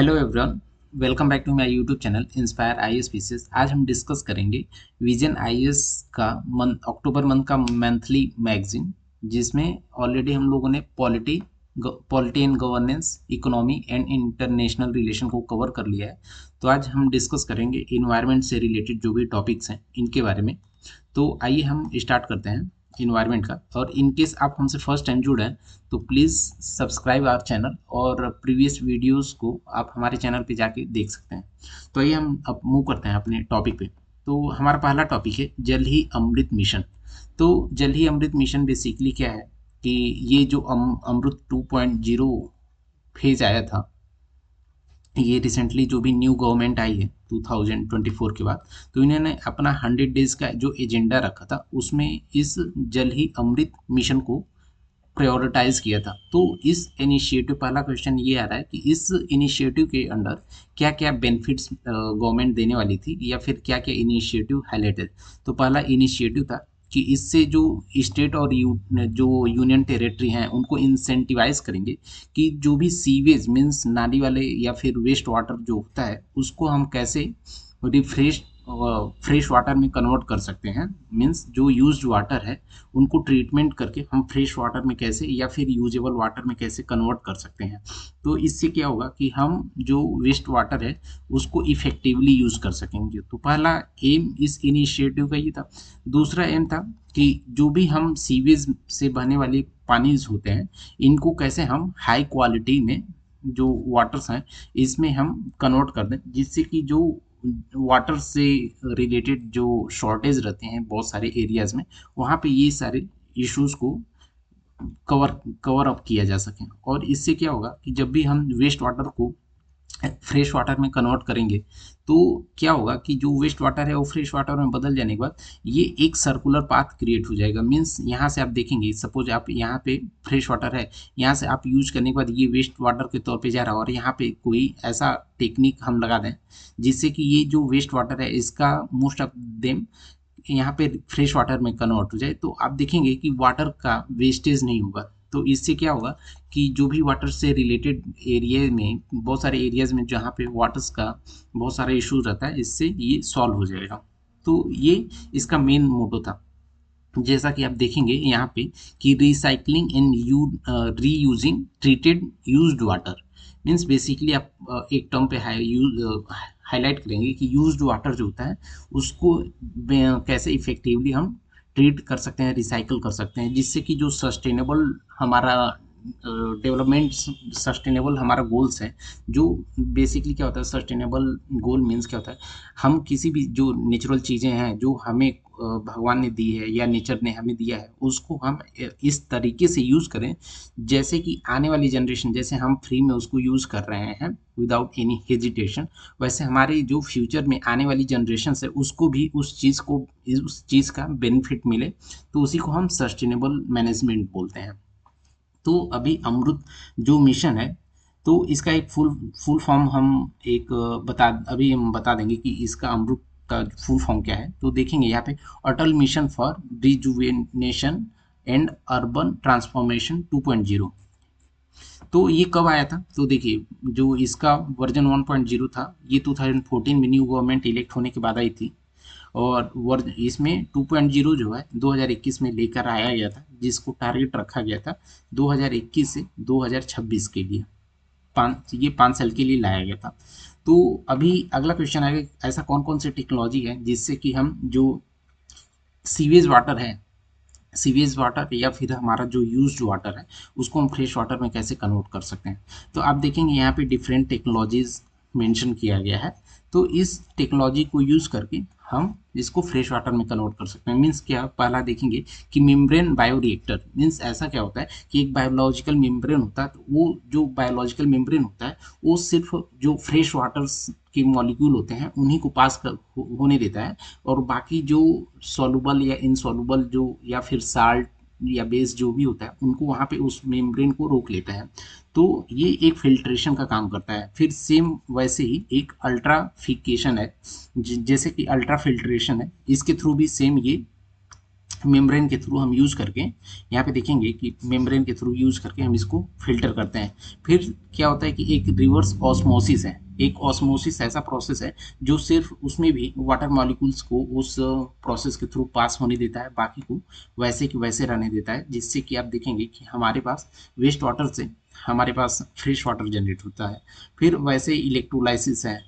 Hello everyone, welcome back to my YouTube channel inspire IAS PCS. आज हम discuss करेंगे vision IAS का October month का monthly magazine, जिसमें ऑलरेडी हम लोगों ने polity and governance, economy and international relation को कवर कर लिया है। तो आज हम डिस्कस करेंगे इन्वायरमेंट से रिलेटेड जो भी टॉपिक्स हैं इनके बारे में। तो आइए हम स्टार्ट करते हैं इन्वायरमेंट का। और इन केस आप हमसे फर्स्ट टाइम जुड़े हैं तो प्लीज़ सब्सक्राइब आवर चैनल, और प्रीवियस वीडियोस को आप हमारे चैनल पे जाके देख सकते हैं। तो आइए हम अब मूव करते हैं अपने टॉपिक पे। तो हमारा पहला टॉपिक है जल ही अमृत मिशन। तो जल ही अमृत मिशन बेसिकली क्या है कि ये जो अमृत 2.0 फेज आया था, ये रिसेंटली जो भी न्यू गवर्नमेंट आई है 2024 के बाद, तो इन्होंने अपना 100 डेज का जो एजेंडा रखा था उसमें इस जल ही अमृत मिशन को प्रायोरिटाइज किया था। तो इस इनिशिएटिव, पहला क्वेश्चन ये आ रहा है कि इस इनिशिएटिव के अंडर क्या क्या बेनिफिट्स गवर्नमेंट देने वाली थी, या फिर क्या क्या इनिशिएटिव हाईलाइटेड। तो पहला इनिशिएटिव था कि इससे जो स्टेट और जो यूनियन टेरिटरी हैं उनको इंसेंटिवाइज करेंगे कि जो भी सीवेज मीन्स नाली वाले या फिर वेस्ट वाटर जो होता है उसको हम कैसे रिफ्रेश फ्रेश वाटर में कन्वर्ट कर सकते हैं। मीन्स जो यूज्ड वाटर है उनको ट्रीटमेंट करके हम फ्रेश वाटर में कैसे या फिर यूजेबल वाटर में कैसे कन्वर्ट कर सकते हैं। तो इससे क्या होगा कि हम जो वेस्ट वाटर है उसको इफेक्टिवली यूज कर सकेंगे। तो पहला एम इस इनिशिएटिव का ये था। दूसरा एम था कि जो भी हम सीवेज से बहने वाले पानी होते हैं इनको कैसे हम हाई क्वालिटी में जो वाटर्स हैं इसमें हम कन्वर्ट कर दें, जिससे कि जो वाटर से रिलेटेड जो शॉर्टेज रहते हैं बहुत सारे एरियाज में, वहाँ पे ये सारे इश्यूज को कवर कवर अप किया जा सके। और इससे क्या होगा कि जब भी हम वेस्ट वाटर को फ्रेश वाटर में कन्वर्ट करेंगे तो क्या होगा कि जो वेस्ट वाटर है वो फ्रेश वाटर में बदल जाने के बाद ये एक सर्कुलर पाथ क्रिएट हो जाएगा। मीन्स यहाँ से आप देखेंगे, सपोज आप यहाँ पे फ्रेश वाटर है, यहाँ से आप यूज करने के बाद ये वेस्ट वाटर के तौर पे जा रहा है, और यहाँ पे कोई ऐसा टेक्निक हम लगा दें जिससे कि ये जो वेस्ट वाटर है इसका मोस्ट ऑफ देम यहाँ पे फ्रेश वाटर में कन्वर्ट हो जाए, तो आप देखेंगे कि वाटर का वेस्टेज नहीं होगा। तो इससे क्या होगा कि जो भी वाटर से रिलेटेड एरिया में, बहुत सारे एरियाज में जहाँ पे वाटर्स का बहुत सारा इशू रहता है, इससे ये सॉल्व हो जाएगा। तो ये इसका मेन मोटो था। जैसा कि आप देखेंगे यहाँ पे कि recycling and re using treated used water. Means basically आप एक टर्म पे हाईलाइट करेंगे कि यूज्ड वाटर जो होता है उसको कैसे इफेक्टिवली हम ट्रीट कर सकते हैं, रिसाइकल कर सकते हैं, जिससे कि जो सस्टेनेबल हमारा डेवलपमेंट, सस्टेनेबल हमारा गोल्स है। जो बेसिकली क्या होता है सस्टेनेबल गोल मीन्स क्या होता है, हम किसी भी जो नेचुरल चीज़ें हैं जो हमें भगवान ने दी है या नेचर ने हमें दिया है उसको हम इस तरीके से यूज़ करें जैसे कि आने वाली जनरेशन, जैसे हम फ्री में उसको यूज़ कर रहे हैं विदाउट एनी हेजिटेशन, वैसे हमारे जो फ्यूचर में आने वाली जनरेशन है उसको भी उस चीज़ का बेनिफिट मिले। तो उसी को हम सस्टेनेबल मैनेजमेंट बोलते हैं। तो अभी अमृत जो मिशन है, तो इसका एक फुल फॉर्म हम एक अभी हम बता देंगे कि इसका अमृत का फुल फॉर्म क्या है। तो देखेंगे यहाँ पे Atal mission for rejuvenation and urban transformation 2.0। तो ये कब आया था, तो देखिए जो इसका वर्जन 1.0 था ये 2014 में न्यू गवर्नमेंट इलेक्ट होने के बाद आई थी। और वर्ज इसमें 2.0 जो है 2021 में लेकर आया गया था, जिसको टारगेट रखा गया था 2021 से 2026 के लिए। ये 5 साल के लिए लाया गया था। तो अभी अगला क्वेश्चन आएगा, ऐसा कौन कौन सी टेक्नोलॉजी है जिससे कि हम जो सीवेज वाटर है, सीवेज वाटर या फिर हमारा जो यूज्ड वाटर है उसको हम फ्रेश वाटर में कैसे कन्वर्ट कर सकते हैं। तो आप देखेंगे यहाँ पे डिफरेंट टेक्नोलॉजीज मेंशन किया गया है। तो इस टेक्नोलॉजी को यूज़ करके हम इसको फ्रेश वाटर में कन्वर्ट कर सकते हैं। मीन्स क्या, पहला देखेंगे कि मेम्ब्रेन बायोरिएक्टर। मीन्स ऐसा क्या होता है कि एक बायोलॉजिकल मेम्ब्रेन होता है, तो वो जो बायोलॉजिकल मेम्ब्रेन होता है वो सिर्फ जो फ्रेश वाटर्स के मॉलिक्यूल होते हैं उन्हीं को होने देता है, और बाकी जो सॉल्युबल या इनसॉल्युबल जो या फिर साल्ट या बेस जो भी होता है उनको वहाँ पे उस मेम्ब्रेन को रोक लेता है। तो ये एक फिल्ट्रेशन का काम करता है। फिर सेम वैसे ही एक अल्ट्राफिकेशन है, जैसे कि अल्ट्रा फिल्ट्रेशन है, इसके थ्रू भी सेम ये मेम्ब्रेन के थ्रू हम यूज़ करके यहाँ पे देखेंगे कि मेम्ब्रेन के थ्रू यूज़ करके हम इसको फिल्टर करते हैं। फिर क्या होता है कि एक रिवर्स ऑस्मोसिस है। एक ऑस्मोसिस ऐसा प्रोसेस है जो सिर्फ उसमें भी वाटर मॉलिक्यूल्स को उस प्रोसेस के थ्रू पास होने देता है, बाकी को वैसे कि वैसे रहने देता है, जिससे कि आप देखेंगे कि हमारे पास वेस्ट वाटर से हमारे पास फ्रेश वाटर जनरेट होता है। फिर वैसे इलेक्ट्रोलाइसिस है,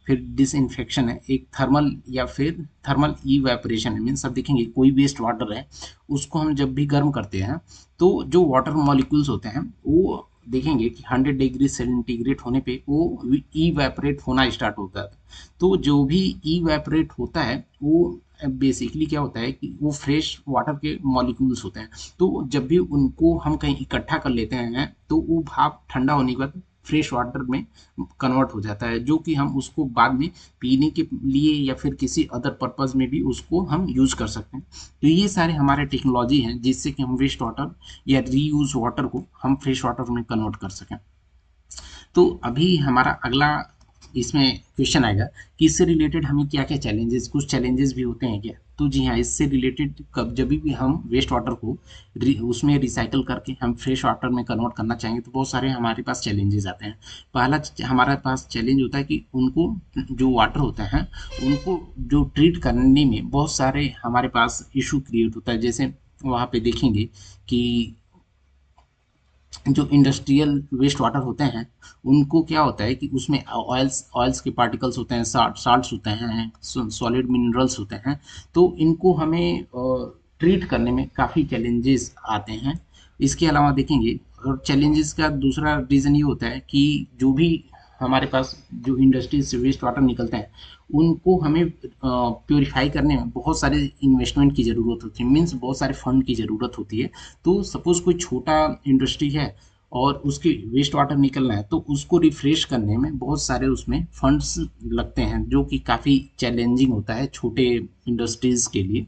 फिर डिसइंफेक्शन है, एक थर्मल या फिर थर्मल इवेपोरेशन है। मीन्स अब देखेंगे कोई वेस्ट वाटर है, उसको हम जब भी गर्म करते हैं तो जो वाटर मॉलिक्यूल्स होते हैं वो देखेंगे कि 100 डिग्री सेंटीग्रेड होने पे वो इवेपोरेट होना स्टार्ट होता है। तो जो भी इवेपोरेट होता है वो बेसिकली क्या होता है कि वो फ्रेश वाटर के मॉलिक्यूल्स होते हैं। तो जब भी उनको हम कहीं इकट्ठा कर लेते हैं तो वो भाप ठंडा होने के बाद फ्रेश वाटर में कन्वर्ट हो जाता है, जो कि हम उसको बाद में पीने के लिए या फिर किसी अदर पर्पज़ में भी उसको हम यूज़ कर सकते हैं। तो ये सारे हमारे टेक्नोलॉजी हैं जिससे कि हम वेस्ट वाटर या रीयूज वाटर को हम फ्रेश वाटर में कन्वर्ट कर सकें। तो अभी हमारा अगला इसमें क्वेश्चन आएगा कि इससे रिलेटेड हमें क्या क्या चैलेंजेस, कुछ चैलेंजेस भी होते हैं क्या? तो जी हाँ, इससे रिलेटेड कब जब भी हम वेस्ट वाटर को उसमें रिसाइकल करके हम फ्रेश वाटर में कन्वर्ट करना चाहेंगे तो बहुत सारे हमारे पास चैलेंजेस आते हैं। पहला हमारे पास चैलेंज होता है कि उनको जो वाटर होता है उनको जो ट्रीट करने में बहुत सारे हमारे पास इशू क्रिएट होता है। जैसे वहाँ पे देखेंगे कि जो इंडस्ट्रियल वेस्ट वाटर होते हैं उनको क्या होता है कि उसमें ऑयल्स के पार्टिकल्स होते हैं, साल्ट्स होते हैं, सॉलिड मिनरल्स होते हैं। तो इनको हमें ट्रीट करने में काफ़ी चैलेंजेस आते हैं। इसके अलावा देखेंगे और चैलेंजेस का दूसरा रीज़न ये होता है कि जो भी हमारे पास जो इंडस्ट्रीज से वेस्ट वाटर निकलते हैं उनको हमें प्योरीफाई करने में बहुत सारे इन्वेस्टमेंट की ज़रूरत होती है। मीन्स बहुत सारे फंड की ज़रूरत होती है। तो सपोज़ कोई छोटा इंडस्ट्री है और उसके वेस्ट वाटर निकलना है तो उसको रिफ्रेश करने में बहुत सारे उसमें फंड्स लगते हैं, जो कि काफ़ी चैलेंजिंग होता है छोटे इंडस्ट्रीज़ के लिए।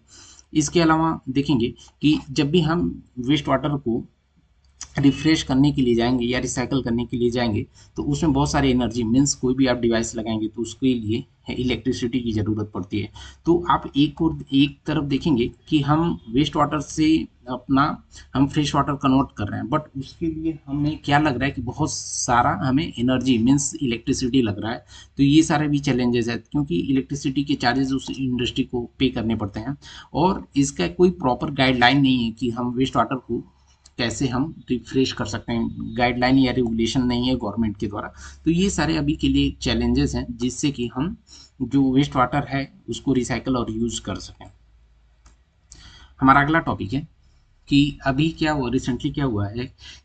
इसके अलावा देखेंगे कि जब भी हम वेस्ट वाटर को रिफ्रेश करने के लिए जाएंगे या रिसाइकल करने के लिए जाएंगे तो उसमें बहुत सारी एनर्जी, मीन्स कोई भी आप डिवाइस लगाएंगे तो उसके लिए इलेक्ट्रिसिटी की ज़रूरत पड़ती है। तो आप एक तरफ देखेंगे कि हम वेस्ट वाटर से अपना हम फ्रेश वाटर कन्वर्ट कर रहे हैं, बट उसके लिए हमें क्या लग रहा है कि बहुत सारा हमें एनर्जी मीन्स इलेक्ट्रिसिटी लग रहा है। तो ये सारे भी चैलेंजेस है क्योंकि इलेक्ट्रिसिटी के चार्जेस उस इंडस्ट्री को पे करने पड़ते हैं और इसका कोई प्रॉपर गाइडलाइन नहीं है कि हम वेस्ट वाटर को कैसे हम रिफ्रेश कर सकते हैं। गाइडलाइन या रेगुलेशन नहीं है गवर्नमेंट के द्वारा। तो ये सारे अभी के लिए चैलेंजेस हैं जिससे कि हम जो वेस्ट वाटर है उसको रिसाइकल और यूज़ कर सकें। हमारा अगला टॉपिक है कि अभी क्या हुआ, रिसेंटली क्या हुआ है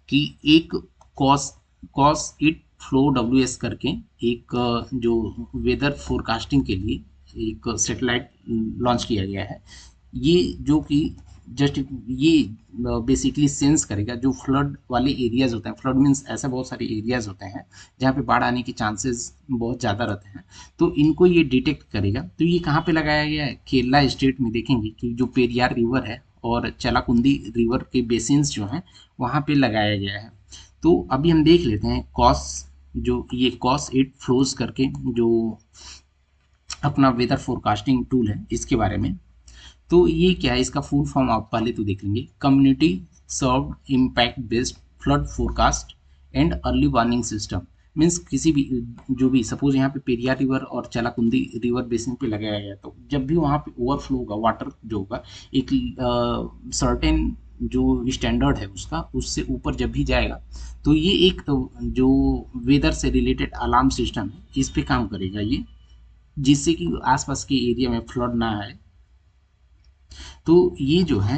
कि एक cos cos it flow W S करके एक जो वेदर फोरकास्टिंग के लिए एक सैटेलाइट लॉन्च किया गया है। ये जो कि जस्ट ये बेसिकली सेंस करेगा जो फ्लड वाले एरियाज होते हैं। फ्लड मीन्स ऐसे बहुत सारे एरियाज होते हैं जहाँ पे बाढ़ आने के चांसेस बहुत ज़्यादा रहते हैं, तो इनको ये डिटेक्ट करेगा। तो ये कहाँ पे लगाया गया है? केरला स्टेट में। देखेंगे कि जो पेरियार रिवर है और चलाकुंदी रिवर के बेसिन्स जो हैं वहाँ पे लगाया गया है। तो अभी हम देख लेते हैं जो ये कॉस इट फ्लोज करके जो अपना वेदर फोरकास्टिंग टूल है इसके बारे में। तो ये क्या है, इसका फुल फॉर्म आप पहले तो देख लेंगे। Community served impact based flood forecast and early warning system. Means किसी भी जो भी सपोज यहाँ पे पेरियार रिवर और चलाकुंदी रिवर बेसिन पे लगाया गया तो जब भी वहाँ पे ओवरफ्लो होगा वाटर जो होगा एक सर्टेन जो स्टैंडर्ड है उसका उससे ऊपर जब भी जाएगा तो ये एक जो वेदर से रिलेटेड अलार्म सिस्टम है इस पे काम करेगा ये, जिससे कि आसपास के एरिया में फ्लड ना आए। तो ये जो है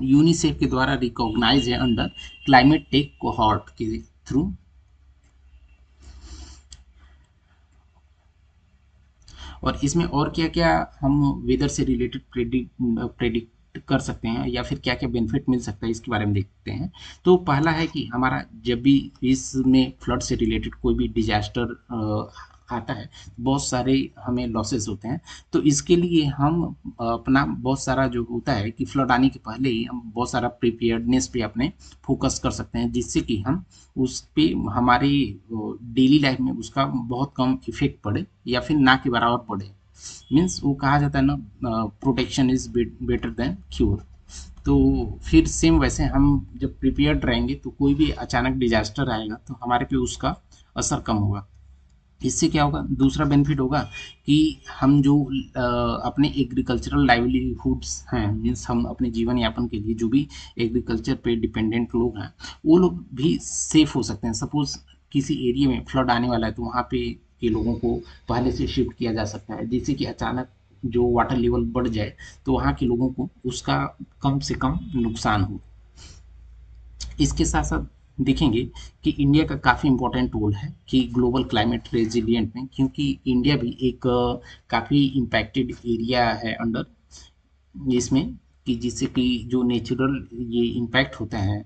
यूनिसेफ के द्वारा रिकॉग्नाइज है अंडर क्लाइमेट टेक कोहॉर्ट के थ्रू। और इसमें और क्या क्या हम वेदर से रिलेटेड प्रेडिक्ट कर सकते हैं या फिर क्या क्या बेनिफिट मिल सकता है इसके बारे में देखते हैं। तो पहला है कि हमारा जब भी इसमें फ्लड से रिलेटेड कोई भी डिजास्टर आता है बहुत सारे हमें लॉसेस होते हैं। तो इसके लिए हम अपना बहुत सारा जो होता है कि फ्लड आने के पहले ही हम बहुत सारा प्रिपेयर्डनेस पे अपने फोकस कर सकते हैं, जिससे कि हम उस पे हमारी डेली लाइफ में उसका बहुत कम इफेक्ट पड़े या फिर ना के बराबर पड़े। मीन्स वो कहा जाता है ना, protection is better than cure. तो फिर सेम वैसे हम जब प्रिपेयर्ड रहेंगे तो कोई भी अचानक डिजास्टर आएगा तो हमारे पे उसका असर कम होगा। इससे क्या होगा, दूसरा बेनिफिट होगा कि हम जो अपने एग्रीकल्चरल लाइवलीहुड्स हैं, मीन्स हम अपने जीवन यापन के लिए जो भी एग्रीकल्चर पे डिपेंडेंट लोग हैं वो लोग भी सेफ हो सकते हैं। सपोज किसी एरिया में फ्लड आने वाला है तो वहाँ पे के लोगों को पहले से शिफ्ट किया जा सकता है, जिससे कि अचानक जो वाटर लेवल बढ़ जाए तो वहाँ के लोगों को उसका कम से कम नुकसान हो। इसके साथ साथ देखेंगे कि इंडिया का काफ़ी इम्पोर्टेंट रोल है कि ग्लोबल क्लाइमेट रेजिलिएंट में, क्योंकि इंडिया भी एक काफ़ी इम्पैक्टेड एरिया है अंडर इसमें, कि जिससे कि जो नेचुरल ये इम्पैक्ट होते हैं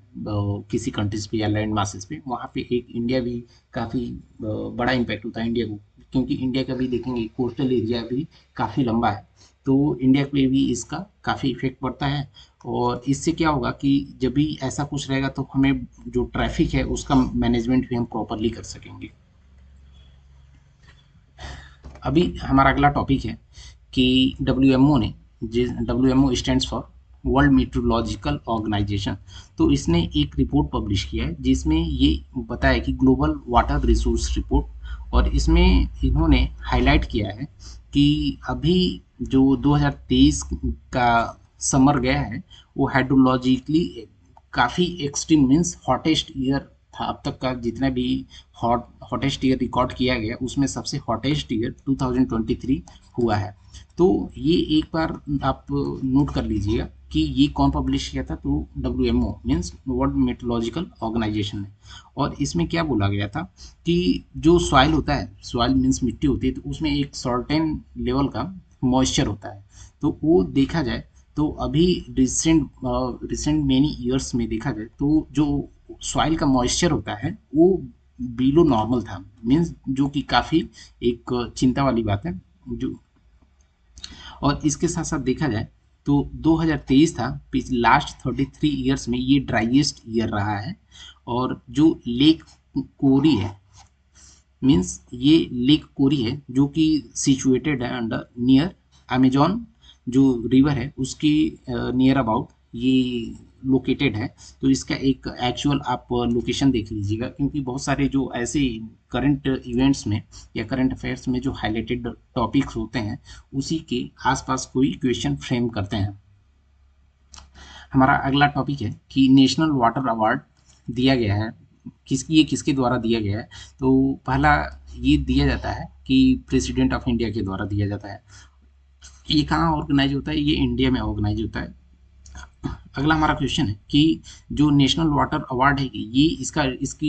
किसी कंट्रीज पे या लैंड मासेस पे, वहाँ पे एक इंडिया भी काफ़ी बड़ा इम्पैक्ट होता है इंडिया को, क्योंकि इंडिया का भी देखेंगे कोस्टल एरिया भी काफ़ी लंबा है, तो इंडिया पे भी इसका काफ़ी इफेक्ट पड़ता है। और इससे क्या होगा कि जब भी ऐसा कुछ रहेगा तो हमें जो ट्रैफिक है उसका मैनेजमेंट भी हम प्रॉपरली कर सकेंगे। अभी हमारा अगला टॉपिक है कि डब्ल्यू ने, जिस W stands for world meteorological organisation, तो इसने एक रिपोर्ट पब्लिश किया है जिसमें ये बताया कि ग्लोबल वाटर रिसोर्स रिपोर्ट, और इसमें इन्होंने हाईलाइट किया है कि अभी जो 2023 का समर गया है वो हाइड्रोलॉजिकली काफ़ी एक्सट्रीम, मीन्स हॉटेस्ट ईयर था अब तक का, जितना भी हॉटेस्ट ईयर रिकॉर्ड किया गया उसमें सबसे हॉटेस्ट ईयर 2023 हुआ है। तो ये एक बार आप नोट कर लीजिएगा कि ये कौन पब्लिश किया था, तो W means world meteorological organization ने। और इसमें क्या बोला गया था कि जो सॉइल होता है, सॉइल मीन्स मिट्टी होती है, तो उसमें एक सर्टेन लेवल का मॉइस्चर होता है, तो वो देखा जाए तो अभी रिसेंट मेनी ईयर्स में देखा जाए तो जो सॉइल का मॉइस्चर होता है वो बिलो नॉर्मल था, मीन्स जो कि काफ़ी एक चिंता वाली बात है। जो और इसके साथ साथ देखा जाए तो 2023 था, लास्ट 33 ईयर्स में ये ड्राइएस्ट ईयर रहा है। और जो लेक कोरी है, मीन्स ये लेक कोरी है जो कि सिचुएटेड है अंडर नियर अमेजॉन जो रिवर है उसकी नियर अबाउट ये लोकेटेड है। तो इसका एक एक्चुअल आप लोकेशन देख लीजिएगा, क्योंकि बहुत सारे जो ऐसे करंट इवेंट्स में या करंट अफेयर्स में जो हाईलाइटेड टॉपिक्स होते हैं उसी के आसपास कोई क्वेश्चन फ्रेम करते हैं। हमारा अगला टॉपिक है कि नेशनल वाटर अवार्ड दिया गया है, ये किसके द्वारा दिया गया है, तो पहला ये दिया जाता है कि प्रेसिडेंट ऑफ इंडिया के द्वारा दिया जाता है। ये कहाँ ऑर्गेनाइज होता है, ये इंडिया में ऑर्गेनाइज होता है। अगला हमारा क्वेश्चन है कि जो नेशनल वाटर अवार्ड है कि ये इसके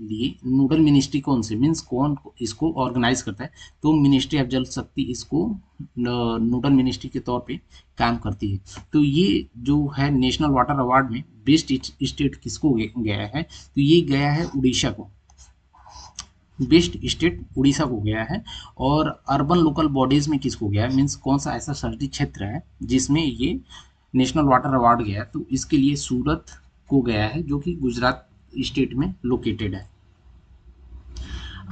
लिए नोडल मिनिस्ट्री कौन से, मीन्स कौन इसको ऑर्गेनाइज करता है, तो मिनिस्ट्री ऑफ जल शक्ति इसको नोडल मिनिस्ट्री के तौर पे काम करती है। तो ये जो है नेशनल वाटर अवार्ड में बेस्ट स्टेट किसको गया है, तो ये गया है उड़ीसा को, बेस्ट स्टेट उड़ीसा को गया है। और अर्बन लोकल बॉडीज में किसको गया है, मीन्स कौन सा ऐसा शहरी क्षेत्र है जिसमें ये नेशनल वाटर अवार्ड गया है, तो इसके लिए सूरत को गया है जो कि गुजरात स्टेट में लोकेटेड है।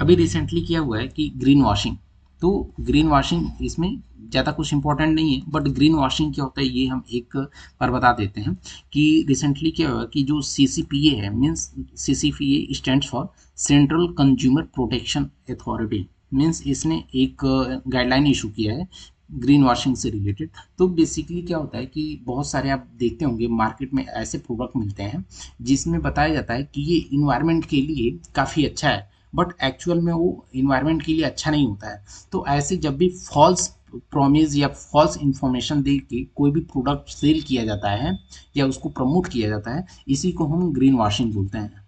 अभी रिसेंटली क्या हुआ है कि ग्रीन वॉशिंग, तो ग्रीन वॉशिंग इसमें ज़्यादा कुछ इंपॉर्टेंट नहीं है, बट ग्रीन वॉशिंग क्या होता है ये हम एक बार बता देते हैं कि रिसेंटली क्या हुआ कि जो CCPA है, means CCPA stands for central consumer protection authority, means इसने एक गाइडलाइन इशू किया है ग्रीन वॉशिंग से रिलेटेड। तो बेसिकली क्या होता है कि बहुत सारे आप देखते होंगे मार्केट में ऐसे प्रोडक्ट मिलते हैं जिसमें बताया जाता है कि ये इन्वायरमेंट के लिए काफ़ी अच्छा है, बट एक्चुअल में वो इन्वायरमेंट के लिए अच्छा नहीं होता है। तो ऐसे जब भी फॉल्स प्रॉमिस या फॉल्स इंफॉर्मेशन दे के कोई भी प्रोडक्ट सेल किया जाता है या उसको प्रमोट किया जाता है, इसी को हम ग्रीन वॉशिंग बोलते हैं।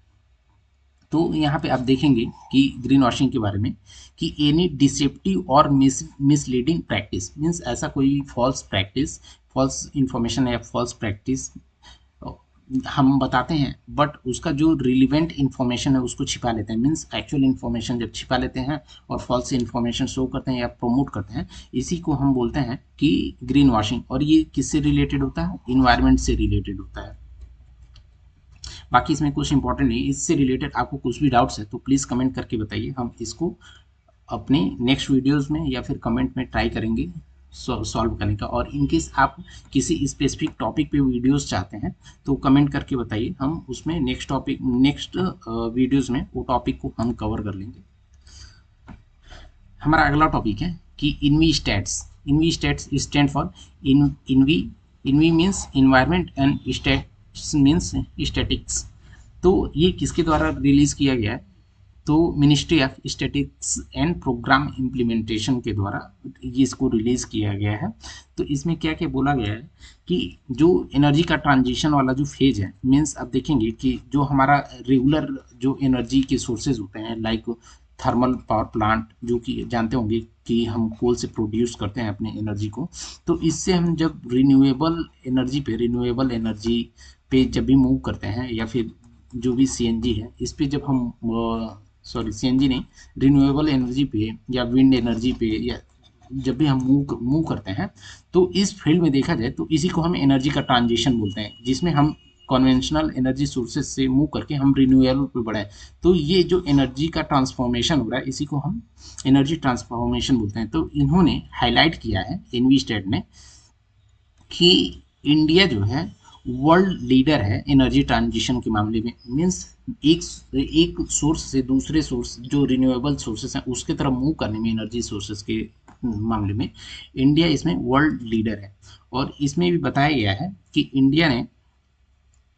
तो यहाँ पे आप देखेंगे कि ग्रीन वॉशिंग के बारे में कि एनी डिसेप्टिव और मिसलीडिंग प्रैक्टिस, मीन्स ऐसा कोई फॉल्स प्रैक्टिस, फॉल्स इंफॉर्मेशन या फॉल्स प्रैक्टिस हम बताते हैं, बट उसका जो रिलीवेंट इन्फॉर्मेशन है उसको छिपा लेते हैं, मीन्स एक्चुअल इन्फॉर्मेशन जब छिपा लेते हैं और फॉल्स इन्फॉर्मेशन शो करते हैं या प्रमोट करते हैं, इसी को हम बोलते हैं कि ग्रीन वॉशिंग। और ये किससे रिलेटेड होता है, इन्वायरमेंट से रिलेटेड होता है। बाकी इसमें कुछ इंपॉर्टेंट नहीं, इससे रिलेटेड आपको कुछ भी डाउट्स है तो प्लीज़ कमेंट करके बताइए, हम इसको अपने नेक्स्ट वीडियोस में या फिर कमेंट में ट्राई करेंगे सॉल्व करने का। और इनकेस आप किसी स्पेसिफिक टॉपिक पे वीडियोस चाहते हैं तो कमेंट करके बताइए, हम उसमें नेक्स्ट वीडियोस में वो टॉपिक को हम कवर कर लेंगे। हमारा अगला टॉपिक है कि Envi stats. Envi stats stand for Envi. Envi means environment and stats means statics. तो ये किसके द्वारा रिलीज किया गया है? तो ministry of statics and programme implementation के द्वारा ये इसको रिलीज किया गया है। तो इसमें क्या क्या बोला गया है कि जो एनर्जी का ट्रांजिशन वाला जो फेज है, मीन्स आप देखेंगे कि जो हमारा रेगुलर जो एनर्जी के सोर्सेज होते हैं लाइक थर्मल पावर प्लांट, जो कि जानते होंगे कि हम कोल से प्रोड्यूस करते हैं अपने एनर्जी को, तो इससे हम जब रिन्यूएबल एनर्जी पे जब भी मूव करते हैं, या फिर जो भी सीएनजी है इस पे जब हम सीएनजी नहीं, रिन्यूएबल एनर्जी पे या विंड एनर्जी पे या जब भी हम मूव करते हैं, तो इस फील्ड में देखा जाए तो इसी को हम एनर्जी का ट्रांजिशन बोलते हैं, जिसमें हम कन्वेंशनल एनर्जी सोर्सेज से मूव करके हम रिन्यूएबल पे बढ़े। तो ये जो एनर्जी का ट्रांसफॉर्मेशन हो रहा है इसी को हम एनर्जी ट्रांसफॉर्मेशन बोलते हैं। तो इन्होंने हाईलाइट किया है इनवी स्टेट ने कि इंडिया जो है वर्ल्ड लीडर है एनर्जी ट्रांजिशन के मामले में। मीन्स एक सोर्स से दूसरे सोर्स जो रिन्यूएबल सोर्सेस हैं उसके तरफ मूव करने में, एनर्जी सोर्सेस के मामले में इंडिया इसमें वर्ल्ड लीडर है। और इसमें भी बताया गया है कि इंडिया ने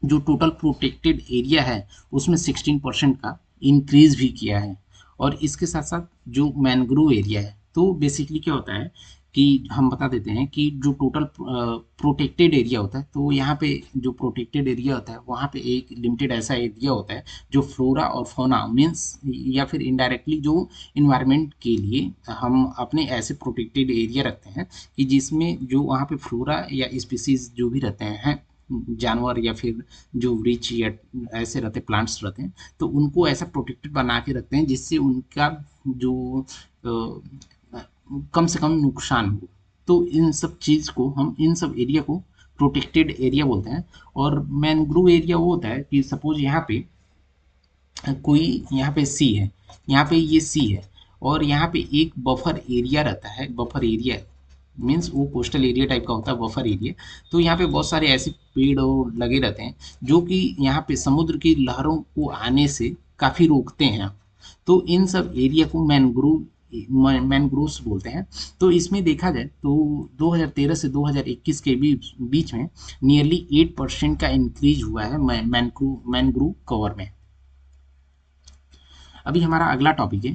जो टोटल प्रोटेक्टेड एरिया है उसमें 16% का इंक्रीज भी किया है। और इसके साथ साथ जो मैनग्रोव एरिया है, तो बेसिकली क्या होता है कि हम बता देते हैं कि जो टोटल प्रोटेक्टेड एरिया होता है, तो यहाँ पे जो प्रोटेक्टेड एरिया होता है वहाँ पे एक लिमिटेड ऐसा एरिया होता है जो फ्लोरा और फौना मीन्स या फिर इनडायरेक्टली जो इन्वायरमेंट के लिए हम अपने ऐसे प्रोटेक्टेड एरिया रखते हैं कि जिसमें जो वहाँ पे फ्लोरा या स्पीसीज जो भी रहते हैं, जानवर या फिर जो वृक्ष या ऐसे रहते प्लांट्स रहते हैं, तो उनको ऐसा प्रोटेक्टेड बना के रखते हैं जिससे उनका जो कम से कम नुकसान हो। तो इन सब चीज़ को हम इन सब एरिया को प्रोटेक्टेड एरिया बोलते हैं। और मैनग्रोव एरिया वो होता है कि सपोज यहाँ पे कोई यहाँ पे सी है, यहाँ पे ये सी है, और यहाँ पे एक बफर एरिया रहता है। बफर एरिया मीन्स वो कोस्टल एरिया टाइप का होता है बफर एरिया। तो यहाँ पे बहुत सारे ऐसे पेड़ और लगे रहते हैं जो कि यहाँ पे समुद्र की लहरों को आने से काफ़ी रोकते हैं। तो इन सब एरिया को मैनग्रोव्स बोलते हैं। तो इसमें देखा जाए तो 2013 से 2021 के बीच में नियरली 8% का इंक्रीज हुआ है मैनग्रोव कवर में। अभी हमारा अगला टॉपिक है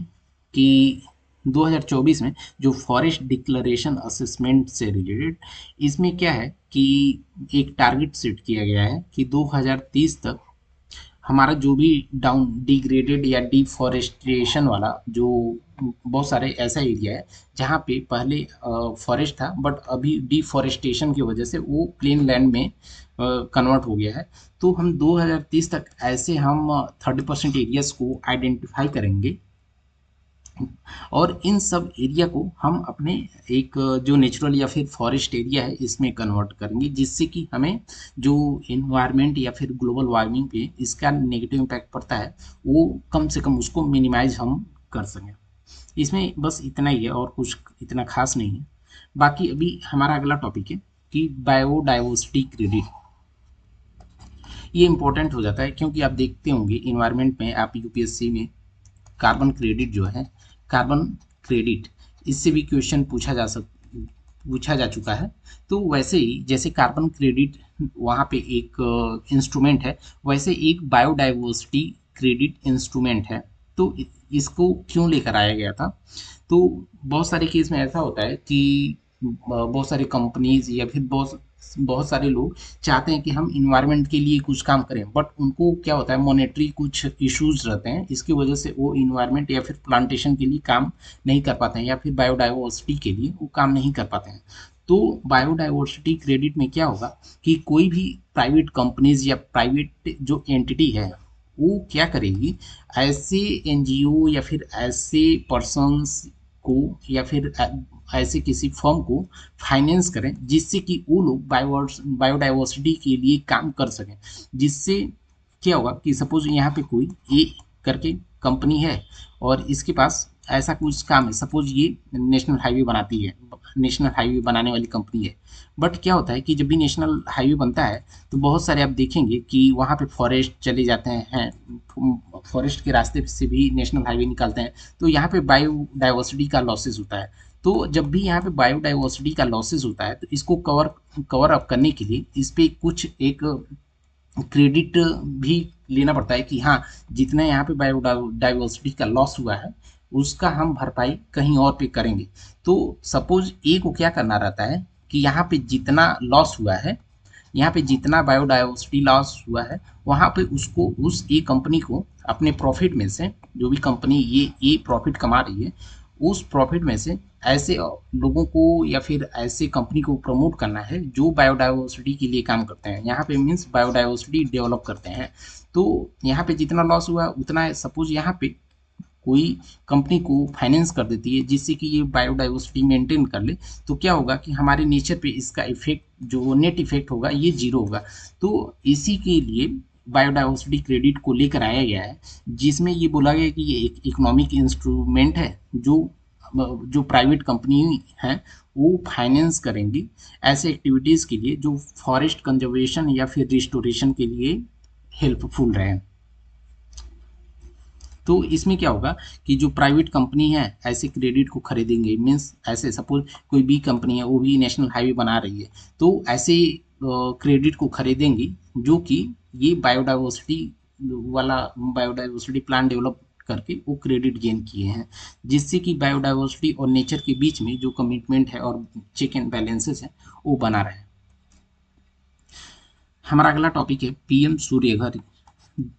कि 2024 में जो फॉरेस्ट डिक्लेरेशन असेसमेंट से रिलेटेड, इसमें क्या है कि एक टारगेट सेट किया गया है कि 2030 तक हमारा जो भी डाउन डिग्रेडेड या डिफॉरेस्टेशन वाला जो बहुत सारे ऐसा एरिया है जहाँ पे पहले फॉरेस्ट था बट अभी डिफॉरेस्टेशन की वजह से वो प्लेन लैंड में कन्वर्ट हो गया है। तो हम 2030 तक ऐसे हम 30% एरियाज को आइडेंटिफाई करेंगे और इन सब एरिया को हम अपने एक जो नेचुरल या फिर फॉरेस्ट एरिया है इसमें कन्वर्ट करेंगे, जिससे कि हमें जो इन्वायरमेंट या फिर ग्लोबल वार्मिंग पे इसका नेगेटिव इम्पैक्ट पड़ता है वो कम से कम उसको मिनिमाइज हम कर सकें। इसमें बस इतना ही है और कुछ इतना खास नहीं है। बाकी अभी हमारा अगला टॉपिक है कि बायोडाइवर्सिटी क्रेडिट। ये इंपॉर्टेंट हो जाता है क्योंकि आप देखते होंगे इन्वायरमेंट में, आप यूपीएससी में कार्बन क्रेडिट जो है, कार्बन क्रेडिट इससे भी क्वेश्चन पूछा जा चुका है। तो वैसे ही जैसे कार्बन क्रेडिट वहाँ पे एक इंस्ट्रूमेंट है, वैसे एक बायोडाइवर्सिटी क्रेडिट इंस्ट्रूमेंट है। तो इसको क्यों लेकर आया गया था? तो बहुत सारे केस में ऐसा होता है कि बहुत सारी कंपनीज या फिर बहुत सारे लोग चाहते हैं कि हम इन्वायरमेंट के लिए कुछ काम करें, बट उनको क्या होता है मॉनेटरी कुछ इश्यूज रहते हैं, इसकी वजह से वो इन्वायरमेंट या फिर प्लांटेशन के लिए काम नहीं कर पाते हैं या फिर बायोडाइवर्सिटी के लिए वो काम नहीं कर पाते हैं। तो बायोडाइवर्सिटी क्रेडिट में क्या होगा कि कोई भी प्राइवेट कंपनीज या प्राइवेट जो एंटिटी है वो क्या करेगी, ऐसे एनजीओ या फिर ऐसे पर्सन्स को या फिर ऐसे किसी फर्म को फाइनेंस करें जिससे कि वो लोग बायोडाइवर्सिटी के लिए काम कर सकें। जिससे क्या होगा कि सपोज यहाँ पे कोई ए करके कंपनी है और इसके पास ऐसा कुछ काम है, सपोज ये नेशनल हाईवे बनाती है, नेशनल हाईवे बनाने वाली कंपनी है। बट क्या होता है कि जब भी नेशनल हाईवे बनता है तो बहुत सारे आप देखेंगे कि वहाँ पे फॉरेस्ट चले जाते हैं, फॉरेस्ट के रास्ते से भी नेशनल हाईवे निकालते हैं, तो यहाँ पे बायोडाइवर्सिटी का लॉसेस होता है। तो जब भी यहाँ पे बायोडाइवर्सिटी का लॉसेस होता है तो इसको कवर अप करने के लिए इस पे कुछ एक क्रेडिट भी लेना पड़ता है कि हाँ, जितना यहाँ पे बायोडाइवर्सिटी का लॉस हुआ है उसका हम भरपाई कहीं और पे करेंगे। तो सपोज ए को क्या करना रहता है कि यहाँ पे जितना लॉस हुआ है, यहाँ पे जितना बायोडाइवर्सिटी लॉस हुआ है, वहाँ पे उसको उस ए कंपनी को अपने प्रॉफिट में से, जो भी कंपनी ये ए प्रॉफिट कमा रही है, उस प्रॉफिट में से ऐसे लोगों को या फिर ऐसे कंपनी को प्रमोट करना है जो बायोडाइवर्सिटी के लिए काम करते हैं। यहाँ पे मीन्स बायोडाइवर्सिटी डेवलप करते हैं। तो यहाँ पे जितना लॉस हुआ उतना, सपोज यहाँ पे कोई कंपनी को फाइनेंस कर देती है जिससे कि ये बायोडाइवर्सिटी मेंटेन कर ले, तो क्या होगा कि हमारे नेचर पे इसका इफेक्ट, जो नेट इफेक्ट होगा, ये जीरो होगा। तो इसी के लिए बायोडाइवर्सिटी क्रेडिट को लेकर आया गया है, जिसमें ये बोला गया है कि ये एक इकोनॉमिक इंस्ट्रूमेंट है जो जो प्राइवेट कंपनी हैं वो फाइनेंस करेंगी ऐसे एक्टिविटीज़ के लिए जो फॉरेस्ट कंजर्वेशन या फिर रिस्टोरेशन के लिए हेल्पफुल रहे। तो इसमें क्या होगा कि जो प्राइवेट कंपनी है ऐसे क्रेडिट को खरीदेंगे, मीन्स ऐसे सपोज कोई बी कंपनी है वो भी नेशनल हाईवे बना रही है, तो ऐसे क्रेडिट को खरीदेंगी जो कि ये बायोडाइवर्सिटी प्लान डेवलप करके वो क्रेडिट गेन किए हैं, जिससे कि बायोडाइवर्सिटी और नेचर के बीच में जो कमिटमेंट है और चेक एंड बैलेंसेस है वो बना रहे। हमारा अगला टॉपिक है पीएम सूर्य घर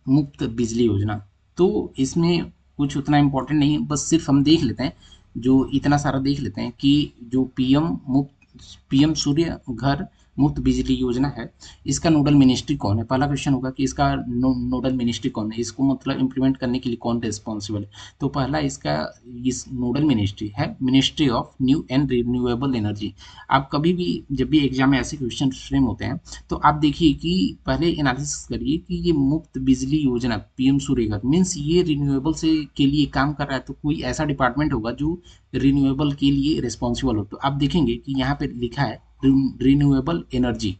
मुफ्त बिजली योजना। तो इसमें कुछ उतना इम्पोर्टेंट नहीं है, बस सिर्फ हम देख लेते हैं, जो इतना सारा देख लेते हैं कि जो पीएम सूर्य घर मुफ्त बिजली योजना है, इसका नोडल मिनिस्ट्री कौन है। पहला क्वेश्चन होगा कि इसका नोडल मिनिस्ट्री कौन है, इसको मतलब इम्प्लीमेंट करने के लिए कौन रिस्पॉन्सिबल है। तो पहला इसका इस नोडल मिनिस्ट्री है ministry of new and renewable energy. आप कभी भी जब भी एग्जाम में ऐसे क्वेश्चन फ्रेम होते हैं तो आप देखिए कि पहले एनालिसिस करिए कि ये मुफ्त बिजली योजना पीएम सूर्यघर मीन्स ये रिन्यूएबल से के लिए काम कर रहा है, तो कोई ऐसा डिपार्टमेंट होगा जो रिन्यूएबल के लिए रिस्पॉन्सिबल हो। तो आप देखेंगे कि यहाँ पे लिखा है रिन्यूएबल एनर्जी,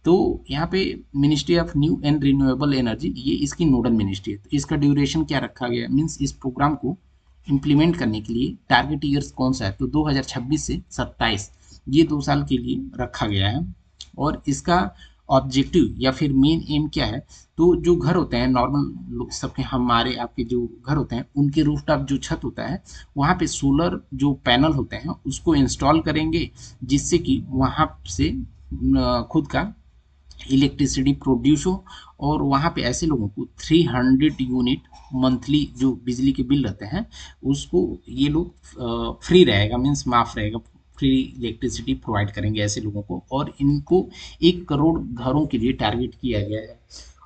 तो यहाँ पे ministry of new and renewable energy ये इसकी नोडल मिनिस्ट्री है। तो इसका ड्यूरेशन क्या रखा गया, मीन्स इस प्रोग्राम को इम्प्लीमेंट करने के लिए टारगेट ईयर्स कौन सा है, तो 2026 से 27, ये 2 साल के लिए रखा गया है। और इसका ऑब्जेक्टिव या फिर मेन एम क्या है, तो जो घर होते हैं नॉर्मल लोग सबके, हमारे आपके जो घर होते हैं उनके रूफटॉप जो छत होता है वहाँ पे सोलर जो पैनल होते हैं उसको इंस्टॉल करेंगे, जिससे कि वहाँ से खुद का इलेक्ट्रिसिटी प्रोड्यूस हो। और वहाँ पे ऐसे लोगों को 300 यूनिट मंथली जो बिजली के बिल रहते हैं उसको ये लोग फ्री रहेगा, मीन्स माफ रहेगा, फ्री इलेक्ट्रिसिटी प्रोवाइड करेंगे ऐसे लोगों को। और इनको 1 करोड़ घरों के लिए टारगेट किया गया है।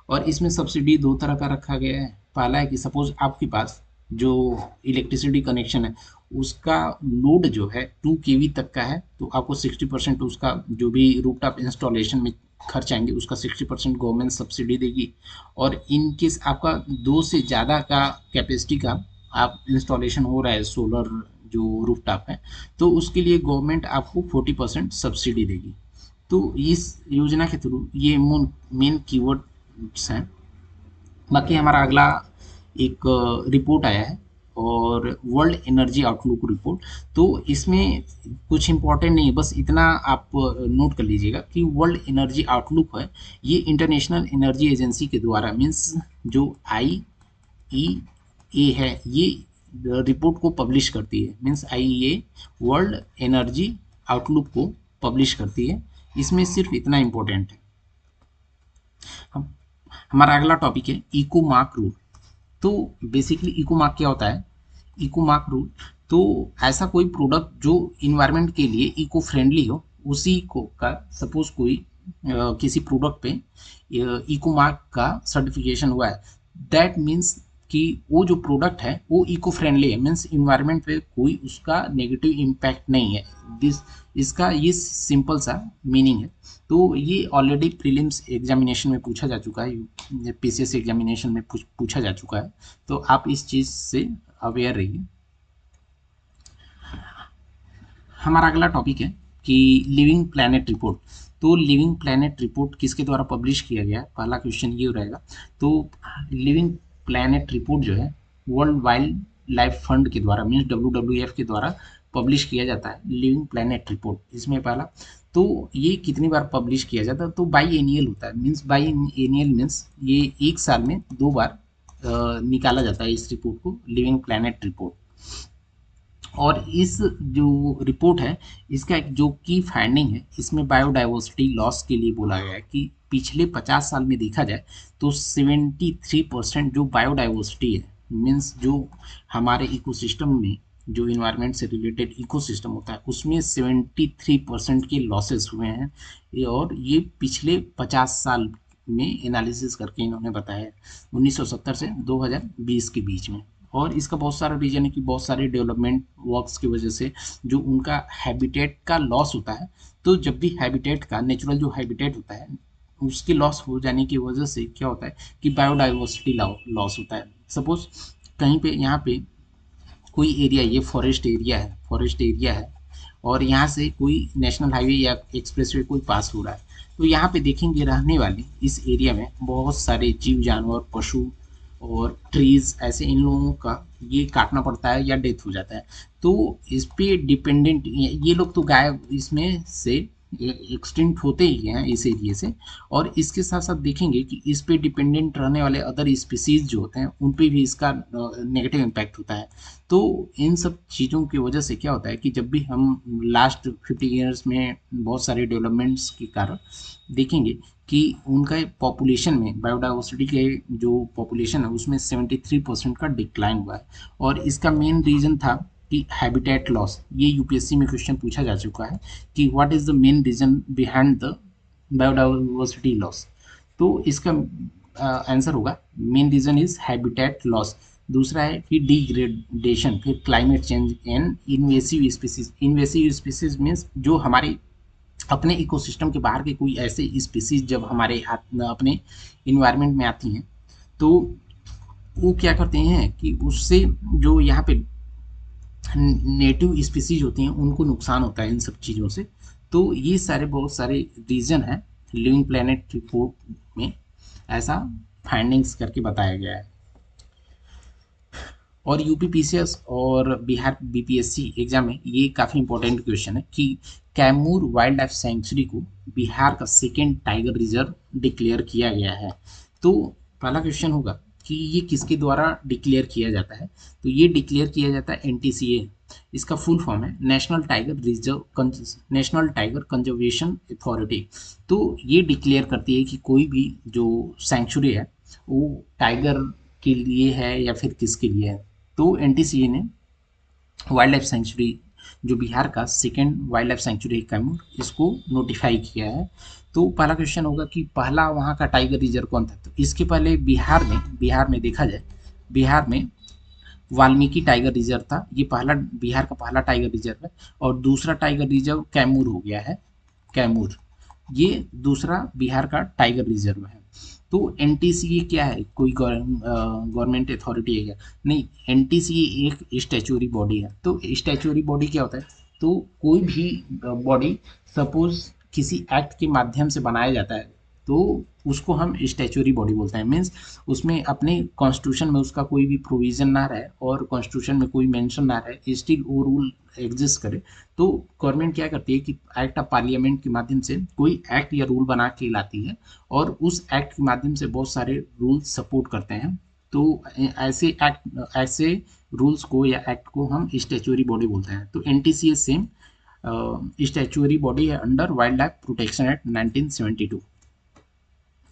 और इसमें सब्सिडी 2 तरह का रखा गया है। पहला है कि सपोज आपके पास जो इलेक्ट्रिसिटी कनेक्शन है उसका लोड जो है 2 kV तक का है, तो आपको 60% उसका जो भी रूफटॉप इंस्टॉलेशन में खर्च आएंगे उसका 60% गवर्नमेंट सब्सिडी देगी। और इन केस आपका 2 से ज़्यादा का कैपेसिटी का आप इंस्टॉलेशन हो रहा है सोलर जो रूफटॉप है, तो उसके लिए गवर्नमेंट आपको 40% सब्सिडी देगी। तो इस योजना के थ्रू ये मेन कीवर्ड्स हैं। बाकी हमारा अगला एक रिपोर्ट आया है और वर्ल्ड एनर्जी आउटलुक रिपोर्ट। तो इसमें कुछ इंपॉर्टेंट नहीं है, बस इतना आप नोट कर लीजिएगा कि वर्ल्ड एनर्जी आउटलुक है ये इंटरनेशनल एनर्जी एजेंसी के द्वारा, मीन्स जो IEA है ये रिपोर्ट को पब्लिश करती है, means IEA world energy outlook को पब्लिश करती है। इसमें सिर्फ इतना इम्पोर्टेंट है। हम हमारा अगला टॉपिक है इको मार्क रूल। तो बेसिकली इको मार्क क्या होता है, इको मार्क रूल तो ऐसा कोई प्रोडक्ट जो इन्वायरमेंट के लिए इको फ्रेंडली हो उसी को का, सपोज कोई किसी प्रोडक्ट पे इको मार्क का सर्टिफिकेशन हुआ है, दैट मीन्स कि वो जो प्रोडक्ट है वो इको फ्रेंडली है, मीन्स इन्वायरमेंट पे कोई उसका नेगेटिव इम्पैक्ट नहीं है। इसका ये सिंपल सा मीनिंग है। तो ये ऑलरेडी प्रीलिम्स एग्जामिनेशन में पूछा जा चुका है, PCS एग्जामिनेशन में पूछा जा चुका है, तो आप इस चीज़ से अवेयर रहिए। हमारा अगला टॉपिक है कि लिविंग प्लैनेट रिपोर्ट। तो लिविंग प्लैनेट रिपोर्ट किसके द्वारा पब्लिश किया गया है, पहला क्वेश्चन ये रहेगा। तो लिविंग प्लैनेट रिपोर्ट जो है वर्ल्ड वाइल्ड लाइफ फंड के द्वारा मीन्स WWF के द्वारा पब्लिश किया जाता है लिविंग प्लैनेट रिपोर्ट। इसमें पहला तो ये कितनी बार पब्लिश किया जाता है, तो बाई एनियल होता है। मीन्स बाई एनियल मीन्स ये एक साल में 2 बार निकाला जाता है इस रिपोर्ट को, लिविंग प्लैनेट रिपोर्ट। और इस जो रिपोर्ट है इसका एक जो की फाइंडिंग है, इसमें बायोडाइवर्सिटी लॉस के लिए बोला गया है कि पिछले 50 साल में देखा जाए तो 73% जो बायोडाइवर्सिटी है, मीन्स जो हमारे इकोसिस्टम में जो इन्वायरमेंट से रिलेटेड इकोसिस्टम होता है उसमें 73% के लॉसेस हुए हैं। और ये पिछले 50 साल में एनालिसिस करके इन्होंने बताया है 1970 से 2020 के बीच में। और इसका बहुत सारा रीजन है कि बहुत सारे डेवलपमेंट वर्क्स की वजह से जो उनका हैबिटेट का लॉस होता है, तो जब भी हैबिटेट का नेचुरल जो हैबिटेट होता है उसके लॉस हो जाने की वजह से क्या होता है कि बायोडाइवर्सिटी लॉस होता है। सपोज कहीं पे यहाँ पे कोई एरिया, ये फॉरेस्ट एरिया है और यहाँ से कोई नेशनल हाईवे या एक्सप्रेसवे कोई पास हो रहा है, तो यहाँ पे देखेंगे रहने वाले इस एरिया में बहुत सारे जीव जानवर पशु और ट्रीज ऐसे इन लोगों का ये काटना पड़ता है या डेथ हो जाता है। तो इस पे डिपेंडेंट ये लोग तो गायब इसमें से एक्सटिंक्ट होते ही हैं इस एरिया से। और इसके साथ साथ देखेंगे कि इस पे डिपेंडेंट रहने वाले अदर स्पीसीज जो होते हैं उन पे भी इसका नेगेटिव इम्पैक्ट होता है। तो इन सब चीज़ों की वजह से क्या होता है कि जब भी हम लास्ट 50 ईयर्स में बहुत सारे डेवलपमेंट्स के कारण देखेंगे कि उनका पॉपुलेशन में बायोडाइवर्सिटी के जो पॉपुलेशन है उसमें 73% का डिक्लाइन हुआ है। और इसका मेन रीज़न था कि हैबिटेट लॉस। ये यूपीएससी में क्वेश्चन पूछा जा चुका है कि what is the main reason behind the biodiversity loss. तो इसका आंसर होगा main reason is habitat loss. दूसरा है फिर डिग्रेडेशन, फिर climate change and invasive species. Invasive species means जो हमारे अपने इकोसिस्टम के बाहर के कोई ऐसे स्पीसीज जब हमारे अपने इन्वायरमेंट में आती हैं तो वो क्या करते हैं कि उससे जो यहाँ पे नेटिव स्पीसीज होती हैं उनको नुकसान होता है इन सब चीज़ों से। तो ये सारे बहुत सारे रीजन है लिविंग प्लैनेट रिपोर्ट में ऐसा फाइंडिंग्स करके बताया गया है। और यूपीपीसीएस और बिहार बीपीएससी एग्जाम में ये काफ़ी इंपॉर्टेंट क्वेश्चन है कि कैमूर वाइल्ड लाइफ सेंचुरी को बिहार का सेकेंड टाइगर रिजर्व डिक्लेयर किया गया है। तो पहला क्वेश्चन होगा कि ये किसके द्वारा डिक्लेयर किया जाता है, तो ये डिक्लेयर किया जाता है एनटीसीए। इसका फुल फॉर्म है नेशनल टाइगर कंजर्वेशन अथॉरिटी। तो ये डिक्लेयर करती है कि कोई भी जो सेंचुरी है वो टाइगर के लिए है या फिर किसके लिए है। तो एनटीसीए ने वाइल्ड लाइफ सेंचुरी जो बिहार का second wild life sanctuary Kaimur, इसको नोटिफाई किया है। तो पहला क्वेश्चन होगा कि पहला वहाँ का टाइगर रिजर्व कौन था, तो इसके पहले बिहार में देखा जाए बिहार में वाल्मीकि टाइगर रिजर्व था। ये पहला बिहार का पहला टाइगर रिजर्व है। और दूसरा टाइगर रिजर्व कैमूर हो गया है, कैमूर ये दूसरा बिहार का टाइगर रिजर्व है। तो एनटीसीए क्या है, कोई गवर्नमेंट अथॉरिटी है क्या, नहीं। एनटीसीए एक स्टैच्यूरी बॉडी है। तो स्टैच्यूरी बॉडी क्या होता है, तो कोई भी बॉडी सपोज किसी एक्ट के माध्यम से बनाया जाता है तो उसको हम स्टैच्यूरी बॉडी बोलते हैं। मीन्स उसमें अपने कॉन्स्टिट्यूशन में उसका कोई भी प्रोविजन ना रहे और कॉन्स्टिट्यूशन में कोई मेंशन ना रहे, स्टिल वो रूल एग्जिस्ट करे, तो गवर्नमेंट क्या करती है कि एक्ट ऑफ पार्लियामेंट के माध्यम से कोई एक्ट या रूल बना के लाती है और उस एक्ट के माध्यम से बहुत सारे रूल सपोर्ट करते हैं। तो ऐसे रूल्स को या एक्ट को हम स्टैच्यूरी बॉडी बोलते हैं। तो एनटीसीए सेम स्टैच्यूरी बॉडी है under wild life protection act 1972।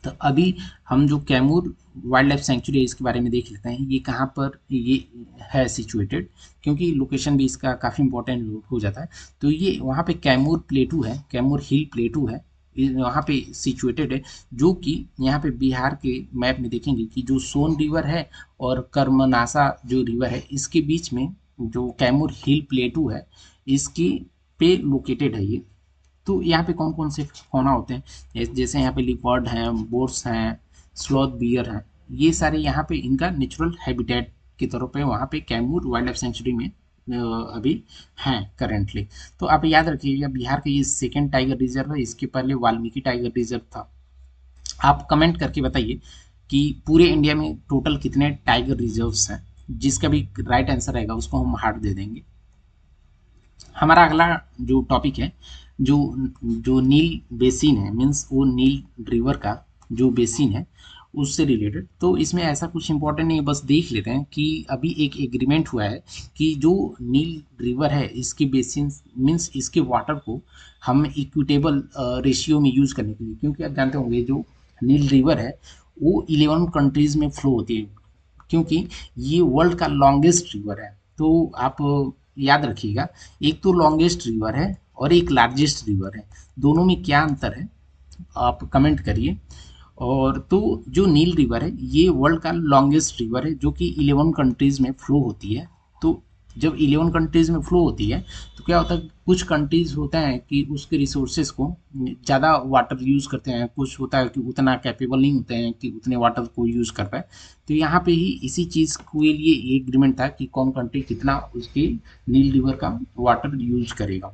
तो अभी हम जो कैमूर वाइल्ड लाइफ सेंचुरी है इसके बारे में देख लेते हैं, ये कहाँ पर ये है सिचुएटेड, क्योंकि लोकेशन भी इसका काफ़ी इंपॉर्टेंट हो जाता है। तो ये वहाँ पे कैमूर प्लेटू है, कैमूर हिल प्लेटू है, वहाँ पे सिचुएटेड है, जो कि यहाँ पे बिहार के मैप में देखेंगे कि जो सोन रिवर है और कर्मनासा जो रिवर है इसके बीच में जो कैमूर हिल प्लेटू है इसकी पे लोकेटेड है ये। तो यहाँ पे कौन कौन से फौना होते हैं, जैसे यहाँ पे लिपर्ड हैं, बोर्स हैं, स्लॉथ बियर हैं, ये सारे यहाँ पे इनका नेचुरल हैबिटेट के तौर पे वहाँ पे कैमूर वाइल्ड लाइफ सेंचुरी में अभी हैं करेंटली। तो आप याद रखिएगा बिहार का ये सेकेंड टाइगर रिजर्व है, इसके पहले वाल्मीकि टाइगर रिजर्व था। आप कमेंट करके बताइए कि पूरे इंडिया में टोटल कितने टाइगर रिजर्व्स हैं। जिसका भी राइट आंसर रहेगा उसको हम हार्ट दे देंगे। हमारा अगला जो टॉपिक है, जो जो नील बेसिन है, मीन्स वो नील रिवर का जो बेसिन है उससे रिलेटेड। तो इसमें ऐसा कुछ इंपॉर्टेंट नहीं है, बस देख लेते हैं कि अभी एक एग्रीमेंट हुआ है कि जो नील रिवर है इसके बेसिन मीन्स इसके वाटर को हम इक्विटेबल रेशियो में यूज़ करने के लिए, क्योंकि आप जानते होंगे जो नील रिवर है वो 11 कंट्रीज़ में फ्लो होती है, क्योंकि ये वर्ल्ड का लॉन्गेस्ट रिवर है। तो आप याद रखिएगा, एक तो लॉन्गेस्ट रिवर है और एक लार्जेस्ट रिवर है, दोनों में क्या अंतर है आप कमेंट करिए। और तो जो नील रिवर है ये वर्ल्ड का लॉन्गेस्ट रिवर है जो कि 11 कंट्रीज़ में फ्लो होती है। तो जब 11 कंट्रीज़ में फ्लो होती है तो क्या होता है, कुछ कंट्रीज़ होते हैं कि उसके रिसोर्सेज को ज़्यादा वाटर यूज़ करते हैं, कुछ होता है कि उतना कैपेबल नहीं होते हैं कि उतने वाटर को यूज़ कर पाए। तो यहाँ पे ही इसी चीज़ के लिए ये एग्रीमेंट था कि कौन कंट्री कितना उसके नील रिवर का वाटर यूज करेगा।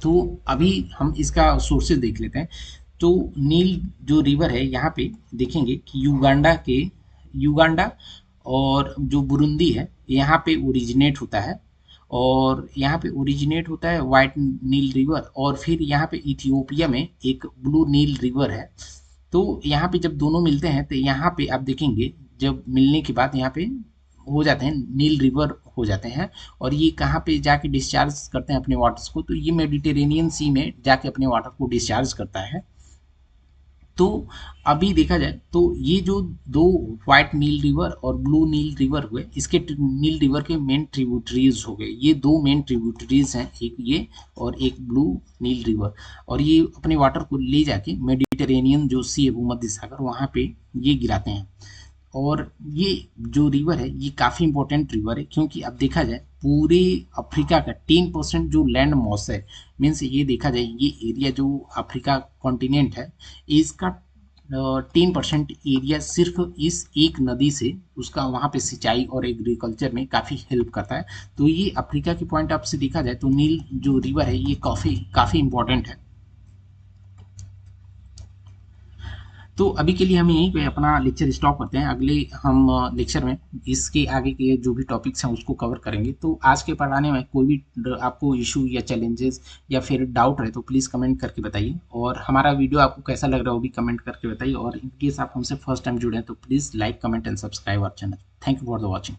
तो अभी हम इसका सोर्सेज देख लेते हैं। तो नील जो रिवर है यहाँ पे देखेंगे कि युगांडा और जो बुरुंदी है यहाँ पे ओरिजिनेट होता है, और यहाँ पे ओरिजिनेट होता है वाइट नील रिवर, और फिर यहाँ पे इथियोपिया में एक ब्लू नील रिवर है। तो यहाँ पे जब दोनों मिलते हैं तो यहाँ पे आप देखेंगे जब मिलने के बाद यहाँ पे हो जाते हैं नील रिवर हो जाते हैं, और ये कहाँ पे जाके डिस्चार्ज करते हैं अपने वाटर्स को, तो ये मेडिटेरेनियन सी में जाके अपने वाटर को डिस्चार्ज करता है। तो अभी देखा जाए तो ये जो दो व्हाइट नील रिवर और ब्लू नील रिवर हुए, इसके नील रिवर के मेन ट्रिब्यूटरीज हो गए, ये दो मेन ट्रिब्यूटरीज हैं, एक ये और एक ब्लू नील रिवर। और ये अपने वाटर को ले जाके मेडिटेरेनियन जो सी है भूमध्य सागर वहाँ पे ये गिराते हैं। और ये जो रिवर है ये काफ़ी इंपॉर्टेंट रिवर है, क्योंकि अब देखा जाए पूरे अफ्रीका का 10% जो लैंड मॉस है, मीन्स ये देखा जाए ये एरिया जो अफ्रीका कॉन्टिनेंट है इसका 10% एरिया सिर्फ इस एक नदी से उसका वहाँ पे सिंचाई और एग्रीकल्चर में काफ़ी हेल्प करता है। तो ये अफ्रीका के पॉइंट ऑफ से देखा जाए तो नील जो रिवर है ये काफ़ी काफ़ी इंपॉर्टेंट है। तो अभी के लिए हम यहीं पे अपना लेक्चर स्टॉप करते हैं, अगले हम लेक्चर में इसके आगे के जो भी टॉपिक्स हैं उसको कवर करेंगे। तो आज के पढ़ाने में कोई भी आपको इशू या चैलेंजेस या फिर डाउट रहे तो प्लीज़ कमेंट करके बताइए, और हमारा वीडियो आपको कैसा लग रहा है वो भी कमेंट करके बताइए। और इन केस आप हमसे फर्स्ट टाइम जुड़े हैं तो please like comment and subscribe our channel. Thank you for the watching.